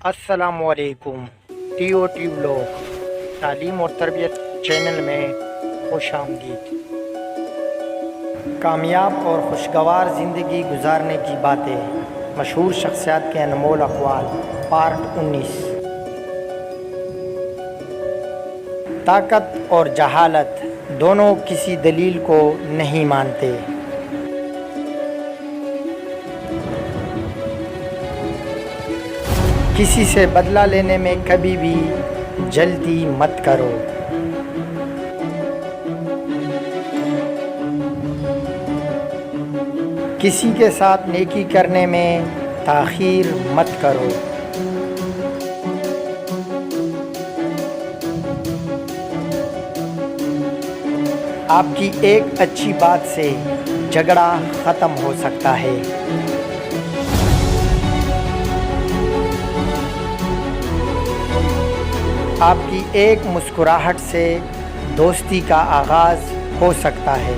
السلام علیکم۔ T O T blog تعلیم اور تربیت چینل میں خوش آمدید۔ کامیاب اور خوشگوار زندگی گزارنے کی باتیں، مشہور شخصیات کے انمول اقوال، پارٹ 19۔ طاقت اور جہالت دونوں کسی دلیل کو نہیں مانتے۔ کسی سے بدلہ لینے میں کبھی بھی جلدی مت کرو۔ کسی کے ساتھ نیکی کرنے میں تاخیر مت کرو۔ آپ کی ایک اچھی بات سے جھگڑا ختم ہو سکتا ہے۔ آپ کی ایک مسکراہٹ سے دوستی کا آغاز ہو سکتا ہے۔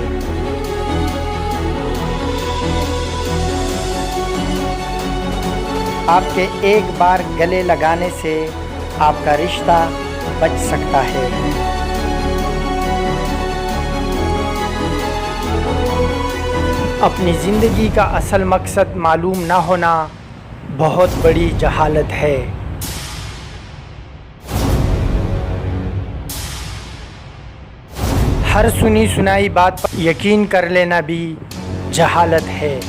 آپ کے ایک بار گلے لگانے سے آپ کا رشتہ بچ سکتا ہے۔ اپنی زندگی کا اصل مقصد معلوم نہ ہونا بہت بڑی جہالت ہے۔ ہر سنی سنائی بات پر یقین کر لینا بھی جہالت ہے۔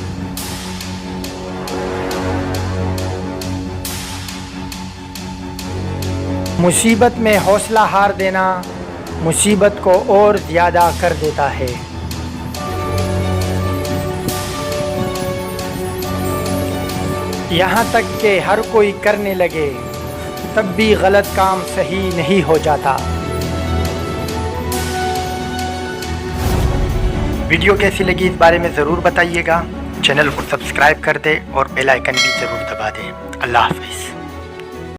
مصیبت میں حوصلہ ہار دینا مصیبت کو اور زیادہ کر دیتا ہے۔ یہاں تک کہ ہر کوئی کرنے لگے تب بھی غلط کام صحیح نہیں ہو جاتا۔ ویڈیو کیسی لگی اس بارے میں ضرور بتائیے گا۔ چینل کو سبسکرائب کر دیں اور بیل آئیکن بھی ضرور دبا دیں۔ اللہ حافظ۔